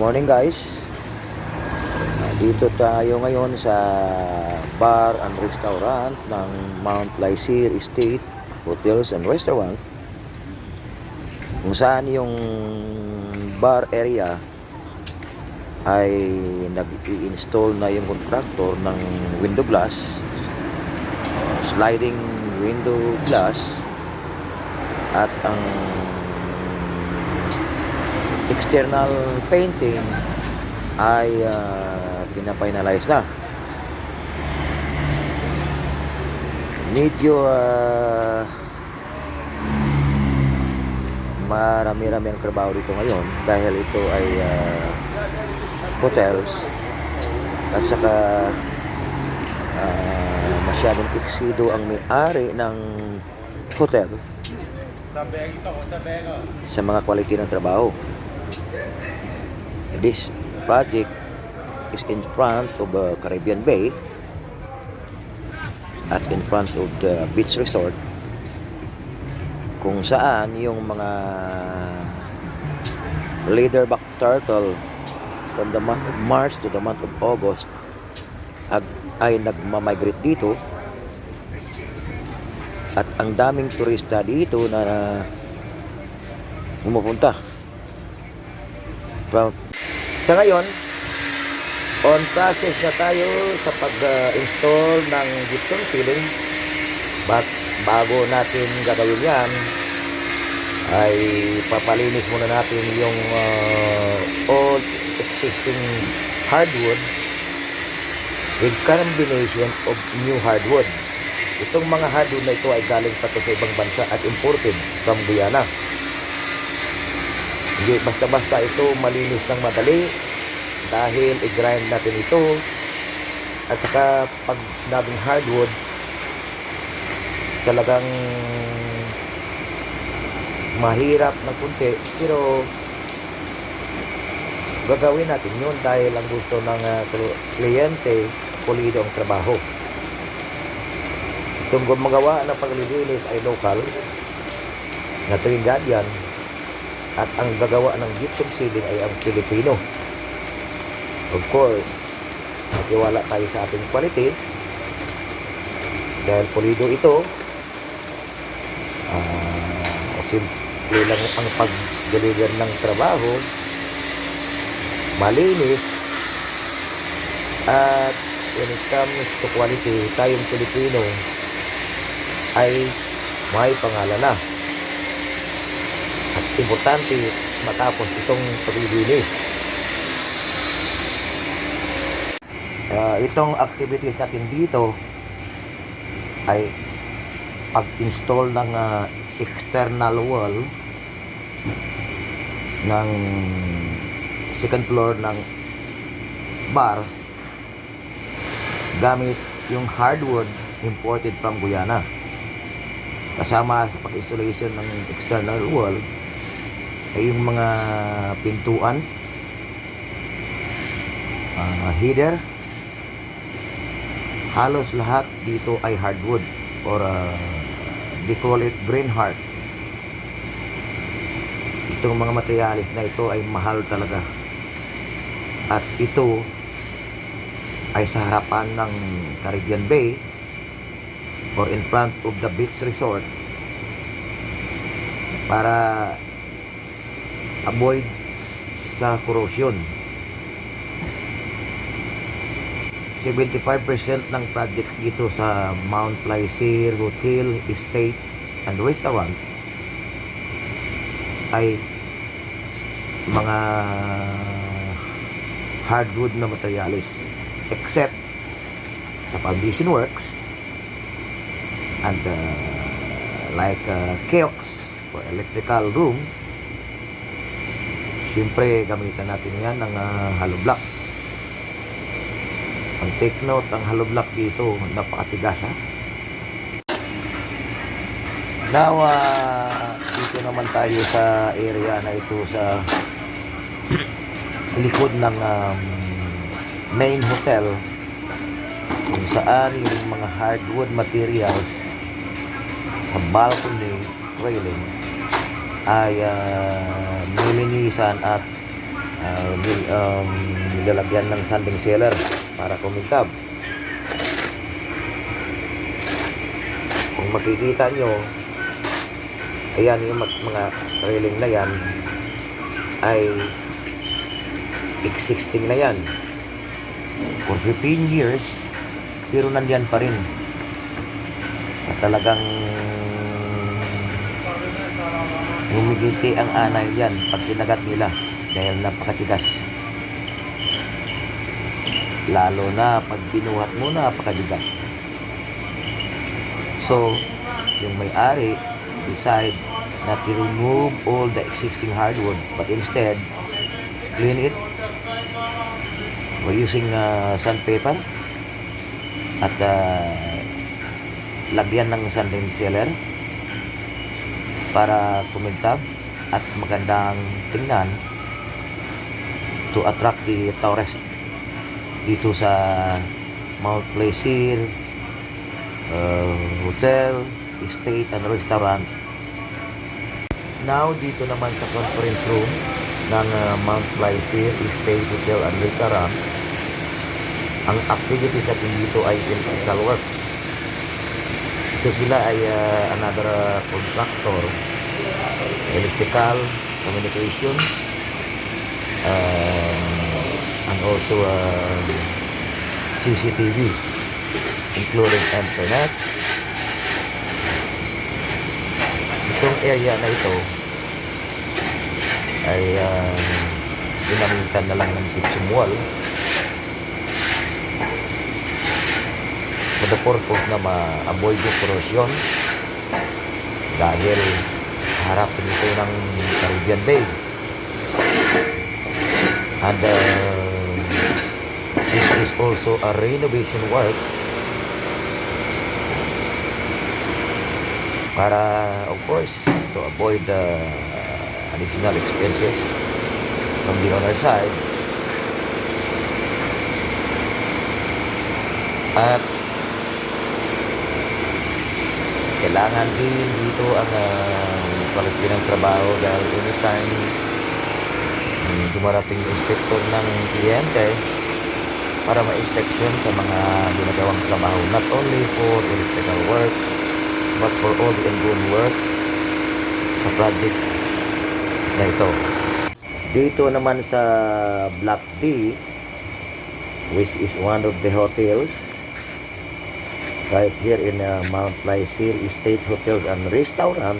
Morning guys. Dito tayo ngayon sa bar and restaurant ng Mount Plaisir Estate Hotels and Restaurant, kung saan yung bar area ay nag-i-install na yung contractor ng window glass, sliding window glass, at ang external painting ay pinafinalize na. Medyo marami-rami ang trabaho dito ngayon dahil ito ay hotels at saka masyadong eksido ang may-ari ng hotel sa mga quality ng trabaho. This project is in front of Caribbean Bay at in front of the beach resort, kung saan yung mga leatherback turtle from the month of March to the month of August ay nagmamigrate dito, at ang daming turista dito na pumupunta. Sa ngayon, on process na tayo sa pag-install ng gypsum ceiling. Bago natin gagawin yan, ay papalinis muna natin yung old existing hardwood with combination of new hardwood. Itong mga hardwood na ito ay galing pa to sa ibang bansa at imported from Guyana. Hindi basta-basta ito malinis ng madali dahil i-grind natin ito. At saka pag sinabing hardwood, talagang mahirap na kunti, pero gagawin natin yun dahil ang gusto ng kliyente, pulido ang trabaho. Itong gumagawa ng paglilinis ay local na Trinidadian, at ang gagawa ng gypsum ceiling ay ang Pilipino. Of course, natiwala tayo sa ating quality dahil pulido ito. Simple lang ang pag-deliver ng trabaho, malinis, at when it comes to quality, tayong Pilipino ay may pangalan na. At importante matapos itong paglilinis. Itong activities natin dito ay pag-install ng external wall ng second floor ng bar gamit yung hardwood imported from Guyana. Kasama sa pag-installation ng external wall ay yung mga pintuan, header, halos lahat dito ay hardwood, or they call it green heart. Itong mga materialis na ito ay mahal talaga, at ito ay sa harapan ng Caribbean Bay or in front of the beach resort para avoid sa corrosion. 75% ng project dito sa Mount Plaisir Hotel, Estate and Restaurant ay mga hardwood na materials, except sa foundation works and like kiosks for electrical room. Siyempre gamitan natin yan ng hollow block. Ang take note, ang hollow block dito napakatigas, ha. Now dito naman tayo sa area na ito sa likod ng main hotel, kung saan yung mga hardwood materials sa balcony railing ay nilinisan at nilalagyan ng sanding sealer para kumintab. Kung makikita nyo, ayan yung mga railing na yan ay existing na yan for 15 years, pero nandyan pa rin at talagang humigiti ang anay yan pag kinagat nila dahil napakatigas, lalo na pag binuhat mo, napakabigat. So yung may-ari decide not to remove all the existing hardwood but instead clean it by using sandpaper at lagyan ng sanding sealer para kumintab at magandang tingnan to attract the tourist dito sa Mount Plaisir Hotel, Estate and Restaurant. Now dito naman sa conference room ng Mount Plaisir Estate, Hotel and Restaurant, ang activities natin dito ay electrical work. Ito sila ay another contractor, electrical, communications, and also CCTV, including internet. Itong area na ito ay ginamitan na lang ng gypsum wall for the purpose na ma-avoid yung corrosion dahil harapin ito ng Caribbean Bay. And this is also a renovation work para, of course, to avoid additional expenses from the owner side. At kailangan din dito ang quality ng trabaho dahil anytime dumarating yung inspector ng kliyente para ma-inspection sa mga ginagawang trabaho, not only for electrical work but for all the ongoing work sa project na ito. Dito naman sa Block D, which is one of the hotels right here in Mount Plaisir Estate Hotels and Restaurant,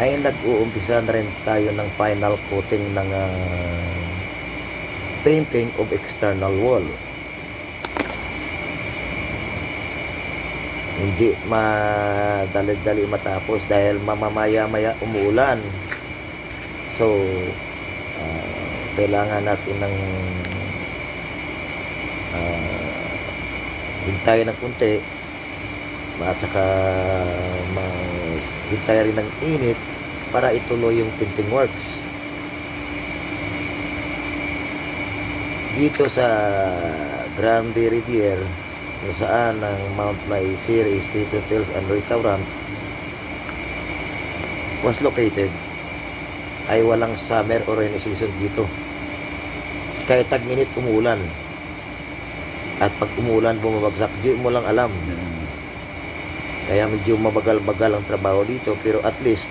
ay nag-uumpisa na rin tayo ng final coating ng painting of external wall. Hindi madali-dali matapos dahil mamamaya-maya umuulan. So kailangan natin ng hintayin ng kunti at saka hintayin rin ng init para ituloy yung painting works. Dito sa Grande Rivier, kung saan ang Mount Plaisir Estate Hotels and Restaurant was located, ay walang summer or rainy season dito. Kahit tag-init, umulan. At pag umulan, bumabagsak, di mo lang alam. Kaya medyo mabagal-bagal ang trabaho dito, pero at least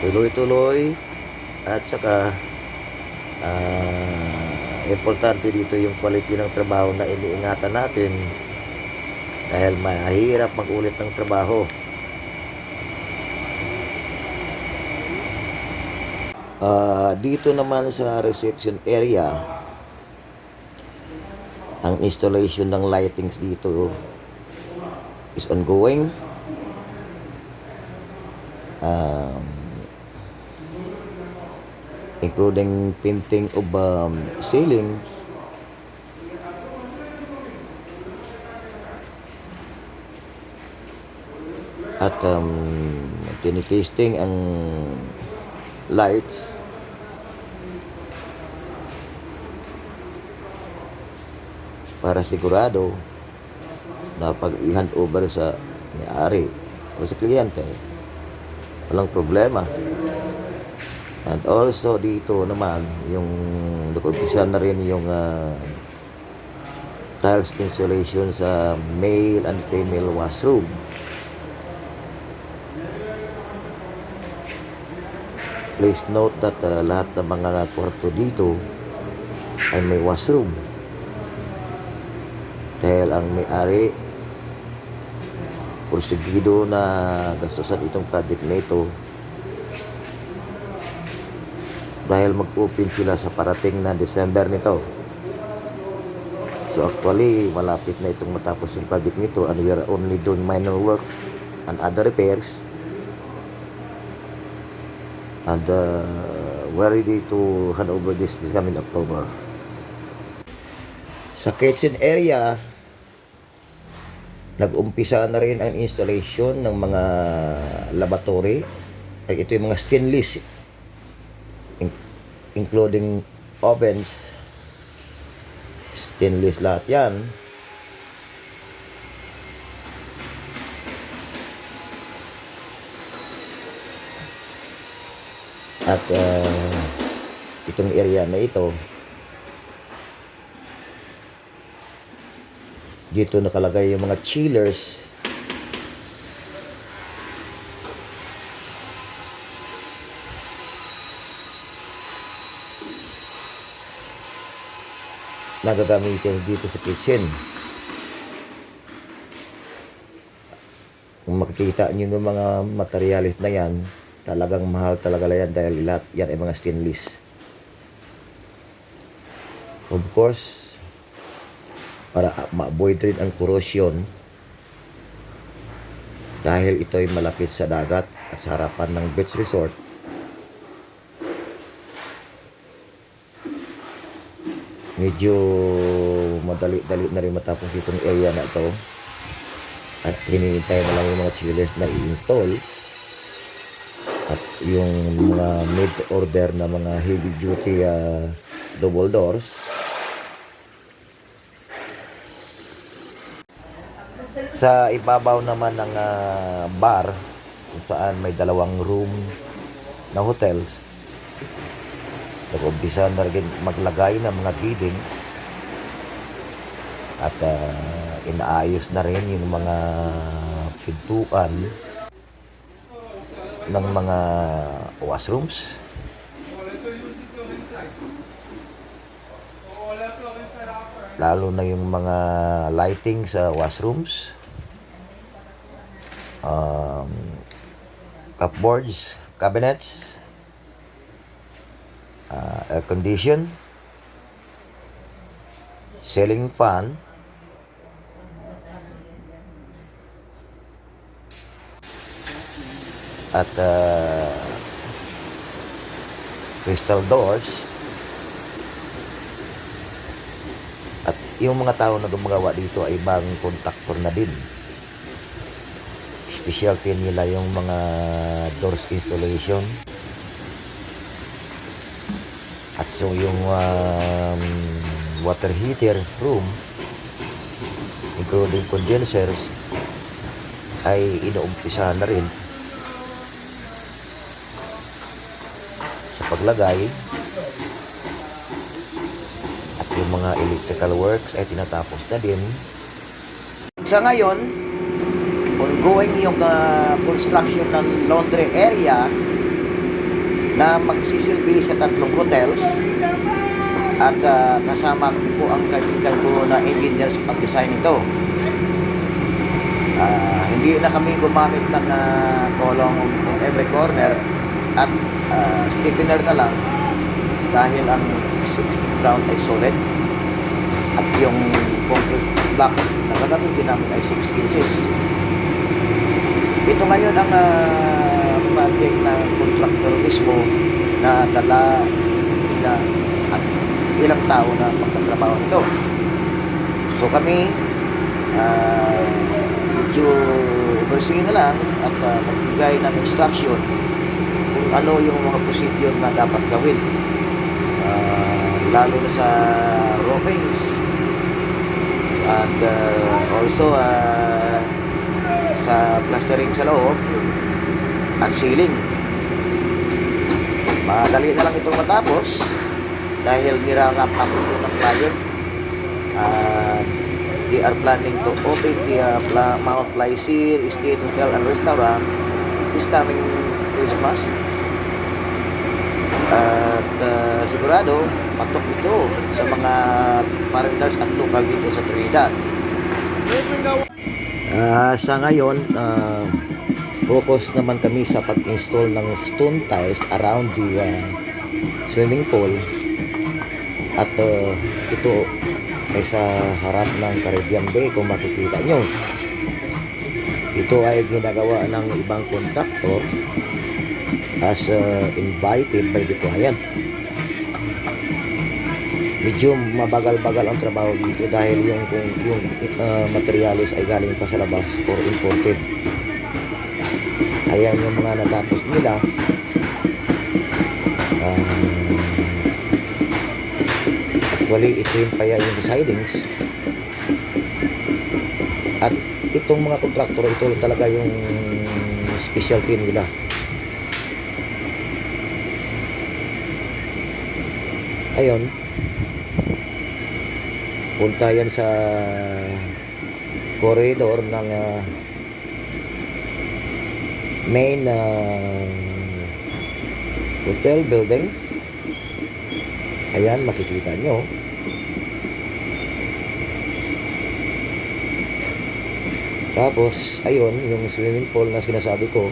tuloy-tuloy. At saka importante dito yung quality ng trabaho na iniingatan natin dahil mahirap mag-ulit ng trabaho. Dito naman sa reception area, ang installation ng lightings dito is ongoing. Including painting of ceilings, at tinitesting ang lights para sigurado na pag i-hand over sa may-ari o sa kliyente, walang problema. And also dito naman, yung nag-umpisa na rin yung tiles installation sa male and female washroom. Please note that lahat ng mga kwarto dito ay may washroom. Dahil ang may-ari porsigido na gastusan itong project na ito dahil mag-open sila sa parating na December nito. So actually, malapit na itong matapos yung project nito and we are only doing minor work and other repairs. And we're ready to hand over this coming October. Sa kitchen area, nag-umpisa na rin ang installation ng mga lavatory. Ay, ito yung mga stainless, including ovens. Stainless lahat yan. At itong area na ito, dito nakalagay yung mga chillers. Nagagamitin dito sa kitchen. Kung makikita nyo ng mga materialis na yan, talagang mahal talaga yan dahil lahat yan ay mga stainless. Of course, para ma-avoid rin ang corrosion, dahil ito ay malapit sa dagat at sa harapan ng beach resort, medyo madali-dali na rin matapos itong area na ito at hinihintay na lang yung mga chillers na i-install at yung mga made to order na mga heavy duty double doors. Sa ibabaw naman ng bar kung saan may dalawang room na hotels, nag-umpisa na rin maglagay ng mga biddings at inaayos na rin yung mga pintuan ng mga washrooms. Lalo na yung mga lighting sa washrooms, cupboards, cabinets, air condition, ceiling fan, at crystal doors. At yung mga tao na gumagawa dito ay bagong contractor na din. Specialty nila yung mga doors installation. At so yung water heater room, including condensers, ay inuumpisa na rin sa paglagay. At yung mga electrical works ay tinatapos na din. Sa ngayon, ongoing yung construction ng laundry area na magsisilbi sa 3 hotels at kasama po ang kaibigan ko na engineers pag-design ito. Hindi na kami gumamit ng kolong in every corner at stiffener na lang dahil ang 16 ground ay solid at yung concrete block na gagamitin namin ay 6 inches. Ito ngayon ang project ng contractor mismo na dala nila at ilang tao na magtatrabaho nito. So kami medyo overseeing na lang at magbigay ng instruction kung ano yung mga procedure na dapat gawin, lalo na sa roofings and also sa plastering sa loob at ceiling. Madali na lang itong matapos dahil nirarap up ito ng client. They are planning to open the Mount Plaisir Estate Hotel and Restaurant this coming Christmas. At sigurado patok ito sa mga foreigners at local dito sa Trinidad. Sa ngayon, focus naman kami sa pag-install ng stone tiles around the swimming pool. At ito ay sa harap ng Caribbean Bay kung makikita nyo. Ito ay ginagawa ng ibang contractor as invited by the client. Medyo mabagal-bagal ang trabaho dito dahil yung materials ay galing pa sa labas or imported. Ayan yung mga natapos nila. Actually, ito yung pa yung sidings. At itong mga kontraktor, ito talaga yung specialty nila. Ayun. Punta yan sa corridor ng main hotel building. Ayan, makikita nyo. Tapos, ayun, yung swimming pool na sinasabi ko.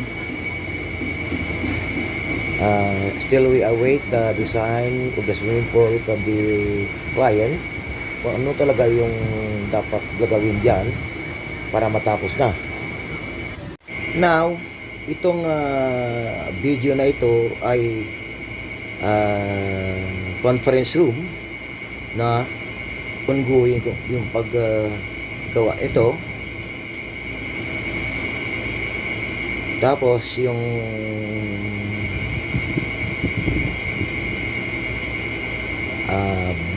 Still we await the design of the swimming pool from the client. Kung ano talaga yung dapat gagawin dyan para matapos na. Now, itong video na ito ay conference room na ongoing yung paggawa ito. Tapos yung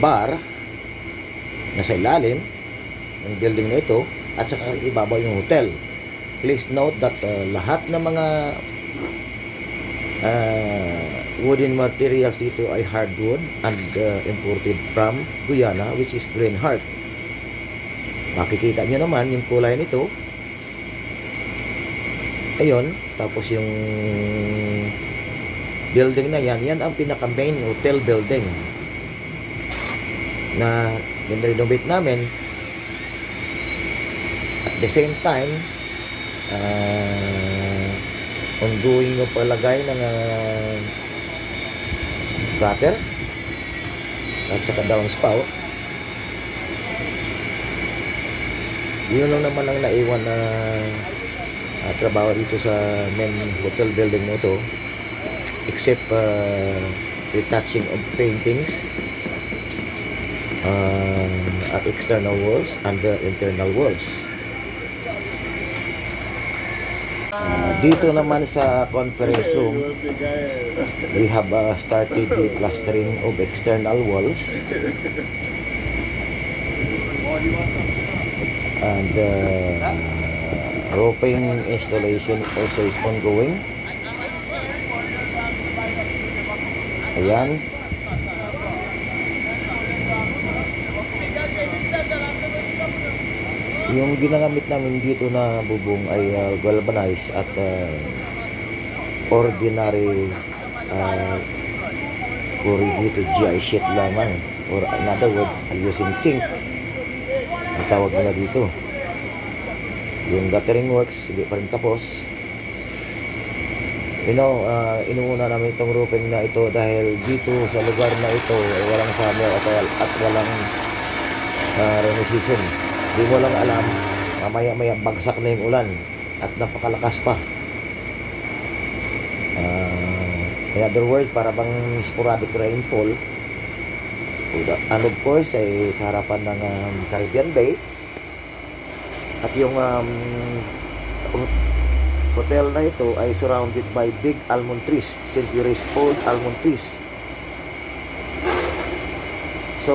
bar nasa ilalim ng building na ito at saka ibabaw yung hotel. Please note that lahat ng mga wooden materials dito ay hardwood and imported from Guyana, which is Green Heart. Makikita nyo naman yung kulay nito. Ayun, tapos yung building na yan ang pinaka main hotel building na in-renovate namin. At the same time, ongoing yung palagay ng gutter at saka downspout. Yun lang naman ang naiwan na trabaho dito sa main hotel building na ito, except retouching of paintings at external walls and the internal walls. Dito naman sa conference room, we have started the plastering of external walls and roofing installation also is ongoing. Ayan. Yung ginagamit namin dito na bubong ay galvanized at ordinary corrugated GI sheet lamang, or in other words, using zinc ang tawag nila dito. Yung guttering works hindi pa rin tapos. Inuuna namin itong roofing na ito dahil dito sa lugar na ito ay walang summer at walang rainy season. Di mo lang alam, maya bagsak na yung ulan at napakalakas pa. In other words, para bang sporadic rainfall. And of course ay sa harapan ng Caribbean Bay. At yung hotel na ito ay surrounded by big almond trees, centuries old almond trees. So,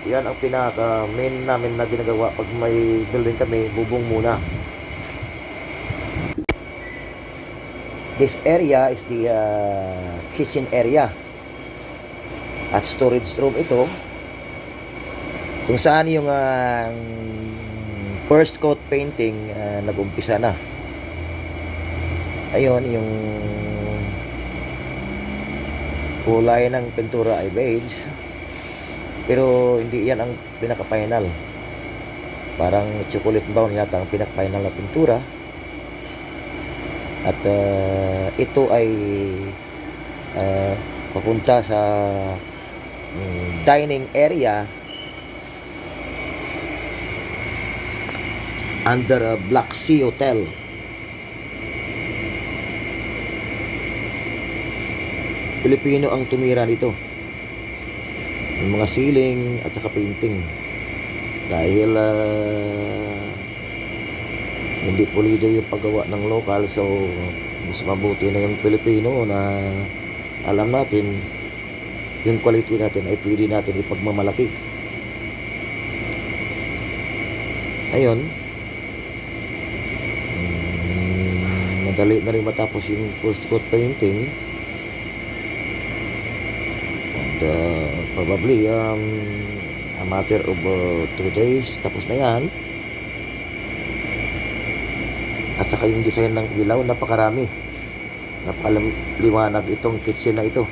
yan ang pinaka main namin na ginagawa pag may building kami, bubong muna. This area is the kitchen area at storage room ito, kung saan yung first coat painting nag-umpisa na. Ayun, yung kulay ng pintura ay beige, pero hindi yan ang pinaka-final. Parang chocolate brown yata ang pinaka-final na pintura. At ito ay papunta sa dining area under Black Sea Hotel. Pilipino ang tumira nito. Yung mga ceiling at saka painting. Dahil hindi pulido yung paggawa ng local, so mas mabuti na yung Pilipino na alam natin yung quality natin ay pwede natin ipagmamalaki. Ayun, madali na rin matapos yung first coat painting, and probably a matter of 2 days tapos na yan. At saka yung design ng ilaw, napakarami, napakaliwanag itong kitchen na ito.